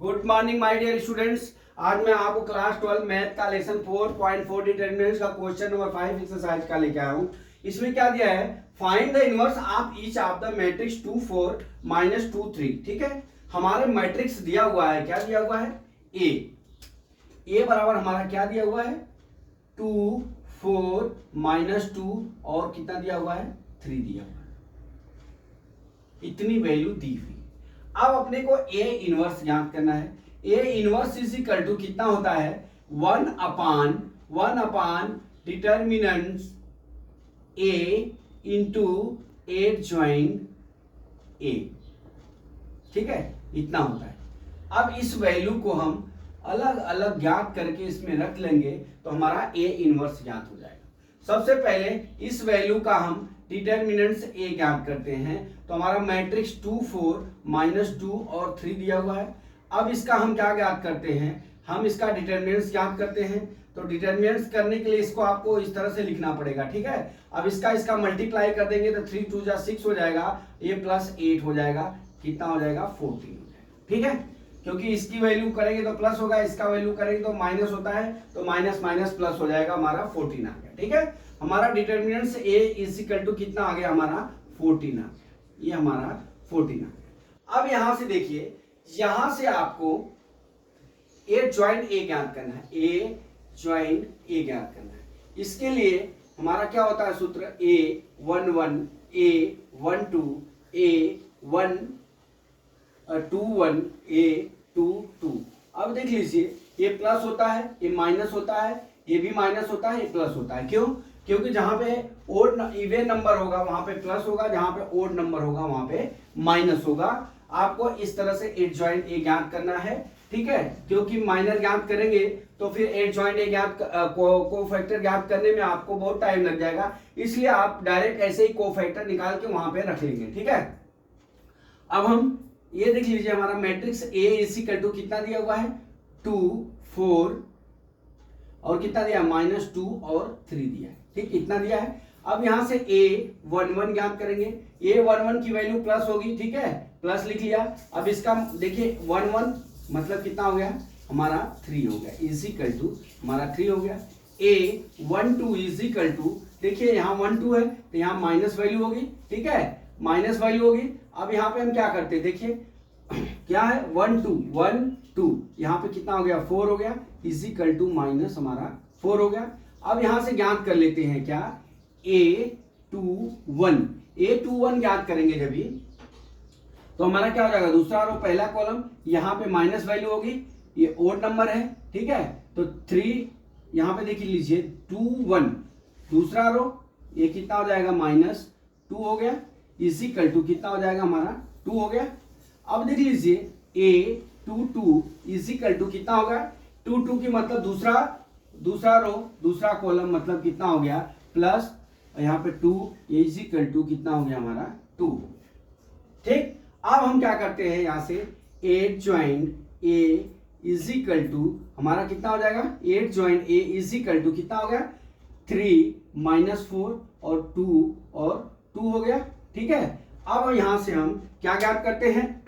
Good morning my dear students. आज मैं आपको क्लास 12 मैथ का लेसन 4.4 डिटरमिनेंट्स का क्वेश्चन नंबर 5 एक्सरसाइज का लेके आया हूं। इसमें क्या दिया है, find the inverse of each of the matrix 2 4 minus 2 3। ठीक है, हमारे मैट्रिक्स दिया हुआ है, क्या दिया हुआ है, ए बराबर हमारा क्या दिया हुआ है, 2 4 माइनस 2 और कितना दिया हुआ है, 3 दिया हुआ है। इतनी वैल्यू दी हुई। अब अपने को ए इनवर्स ज्ञात करना है। A inverse is equal to कितना होता है, 1 upon determinants A into adjoint A. ठीक है, इतना होता है। अब इस वैल्यू को हम अलग अलग ज्ञात करके इसमें रख लेंगे तो हमारा ए इनवर्स ज्ञात हो जाएगा। सबसे पहले इस वैल्यू का हम डिटर्मिनेंट्स ए ज्ञात करते हैं, तो हमारा मैट्रिक्स 2 4 माइनस 2 और 3 दिया हुआ है। अब इसका हम क्या ज्ञात करते हैं, हम इसका डिटर्मिनेंट्स ज्ञात करते हैं। तो डिटर्मिनेंट्स करने के लिए इसको आपको इस तरह से लिखना पड़ेगा। ठीक है, अब इसका मल्टीप्लाई कर देंगे तो 3 2 जा 6 हो जाएगा, ए प्लस 8 हो जाएगा, कितना हो जाएगा, 14 हो जाएगा। ठीक है, क्योंकि इसकी वैल्यू करेंगे तो प्लस होगा, इसका वैल्यू करेंगे तो माइनस होता है, तो माइनस माइनस प्लस हो जाएगा, हमारा 14 आ गया। ठीक है, हमारा determinants A is equal to कितना आ गया, हमारा 14 आ गया। ये हमारा 14 आ गया। अब यहां से देखिए, यहां से आपको ए ज्वाइंट ए ज्ञात करना है, ए ज्वाइंट ए ज्ञात करना है। इसके लिए हमारा क्या होता है सूत्र, ए 1 1 ए 1 2 ए 1 2 1 ए 2 2। अब देख लीजिए, ये प्लस होता है, ये माइनस होता है, ये भी माइनस होता है, ये प्लस होता है। क्यों? क्योंकि जहां पे ओड इवन नंबर होगा वहां पे प्लस होगा, जहां पे ओड नंबर होगा वहां पे माइनस होगा। आपको इस तरह से एड ज्वाइंट ए ज्ञात करना है। ठीक है, क्योंकि माइनर ज्ञात करेंगे तो फिर एड ज्वाइंट ए ज्ञात कोफैक्टर ज्ञात करने में आपको बहुत टाइम लग जाएगा, इसलिए आप डायरेक्ट ऐसे ही कोफैक्टर निकाल के वहां पे रख लेंगे। ठीक है, अब हम ये देख लीजिए, हमारा matrix A is equal to कितना दिया हुआ है, 2 4 और कितना दिया, माइनस 2 और 3 दिया है। ठीक, इतना दिया है। अब यहां से ए 1 1 ज्ञात करेंगे, ए 1 1 की वैल्यू प्लस होगी। ठीक है, प्लस लिख लिया। अब इसका देखिए 1 1 मतलब कितना हो गया, हमारा 3 हो गया, इज इक्वल टू हमारा 3 हो गया। ए 1 2 इज इक्वल टू, देखिए यहाँ 1 2 है तो यहाँ माइनस वैल्यू होगी। ठीक है, माइनस वैल्यू होगी। अब यहाँ पे हम क्या करते हैं, देखिए क्या है, 1 2 यहाँ पे कितना हो गया, 4 हो गया, इज इक्वल टू माइनस हमारा 4 हो गया। अब यहां से ज्ञात कर लेते हैं क्या, a21 ज्ञात करेंगे जब भी, तो हमारा क्या हो जाएगा, दूसरा रो पहला कॉलम, यहाँ पे माइनस वैल्यू होगी, ये ओड नंबर है। ठीक है, तो 3 यहाँ पे देख लीजिए 2 1, दूसरा रो ये कितना हो जाएगा, माइनस 2 हो गया, इज इक्वल टू कितना हो जाएगा, हमारा 2 हो गया। अब देख लीजिए a22 इज इक्वल टू कितना होगा, 2 2 की मतलब दूसरा रो दूसरा कॉलम मतलब कितना हो गया, प्लस यहाँ पे 2, ये इज इक्वल टू कितना हो गया, हमारा 2। ठीक, अब हम क्या करते हैं, यहाँ से 8 joint A is equal to हमारा कितना हो जाएगा, 8 joint A is equal to कितना हो गया, 3 माइनस 4 और 2 हो गया। ठीक है, अब यहाँ से हम क्या ज्ञात करते हैं,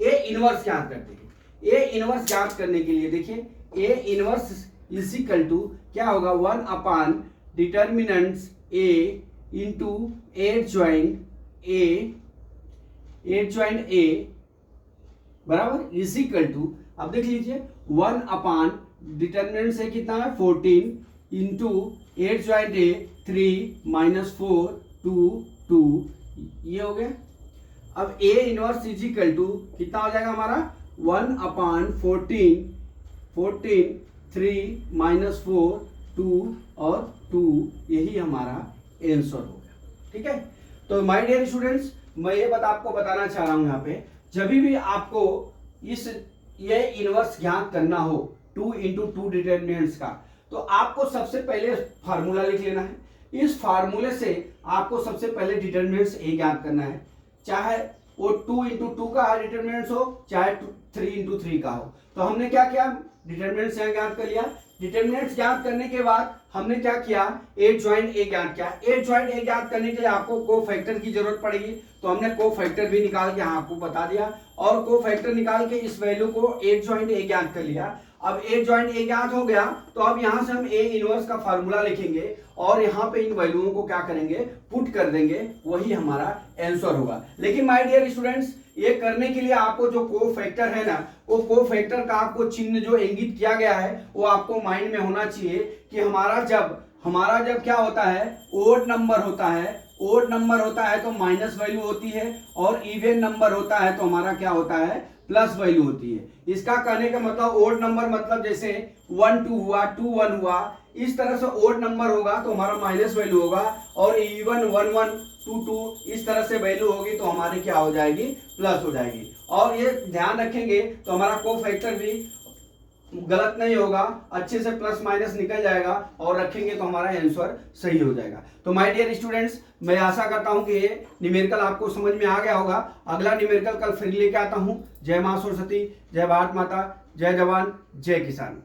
ए इनवर्स ज्ञात करते हैं। ए इनवर्स ज्ञात करने के लिए देखिए, A inverse is equal to क्या होगा, 1 upon determinants A into adjoint A बराबर इज इक्वल टू, अब देख लीजिए 1 अपान डिटर्मिनेंट से कितना है, 14 into adjoint A 3 minus 4 2 ये हो गया। अब A inverse is equal to कितना हो जाएगा, हमारा 1 अपान 14 3 माइनस 4 2 और 2, यही हमारा आंसर हो गया। ठीक है, तो माय डियर स्टूडेंट्स, मैं ये आपको बताना चाह रहा हूं, यहाँ पे जब भी आपको ये इनवर्स ज्ञात करना हो 2 इंटू 2 डिटर्मिनेंट्स का, तो आपको सबसे पहले फार्मूला लिख लेना है। इस फार्मूले से आपको सबसे पहले डिटर्मिनेंट्स ए ज्ञात करना है, चाहे वो 2 इंटू 2 का डिटर्मिनेंट्स हो, चाहे 3 का हो। तो हमने क्या किया, डिटर्मिनेंट्स यहाँ ज्ञात कर लिया। डिटर्मिनेंट्स ज्ञात करने के बाद हमने क्या किया, ए ज्वाइंट ए ज्ञात किया। ए ज्वाइंट ए ज्ञात करने के लिए आपको कोफैक्टर की जरूरत पड़ेगी, तो हमने कोफैक्टर भी निकाल के यहाँ आपको बता दिया, और कोफैक्टर निकाल के इस वैल्यू को ए ज्वाइंट ए ज्ञात कर लिया। अब ए ज्वाइंट ए ज्ञात हो गया, तो अब यहां से हम ए इनवर्स का फार्मूला लिखेंगे और यहाँ पे इन वैल्यूओं को क्या करेंगे, पुट कर देंगे, वही हमारा आंसर होगा। लेकिन माय डियर स्टूडेंट्स, ये करने के लिए आपको जो कोफैक्टर है ना, वो कोफैक्टर का आपको चिन्ह जो इंगित किया गया है वो आपको माइंड में होना चाहिए कि हमारा जब क्या होता है, ओड नंबर होता है, ओड नंबर होता है तो माइनस वैल्यू होती है, और इवन नंबर होता है तो हमारा क्या होता है, प्लस वैल्यू होती है। इसका कहने का मतलब ओड नंबर मतलब जैसे 1 2 हुआ, 2 1 हुआ, इस तरह से ओड नंबर होगा तो हमारा माइनस वैल्यू होगा, और इवन 1 1 2 2 इस तरह से वैल्यू होगी तो हमारी क्या हो जाएगी, प्लस हो जाएगी। और ये ध्यान रखेंगे तो हमारा कोफैक्टर भी गलत नहीं होगा, अच्छे से प्लस माइनस निकल जाएगा, और रखेंगे तो हमारा आंसर सही हो जाएगा। तो माय डियर स्टूडेंट्स, मैं आशा करता हूं कि ये न्यूमेरिकल आपको समझ में आ गया होगा। अगला न्यूमेरिकल कल फिर लेके आता हूं। जय मां सरस्वती, जय भारत माता, जय जवान, जय किसान।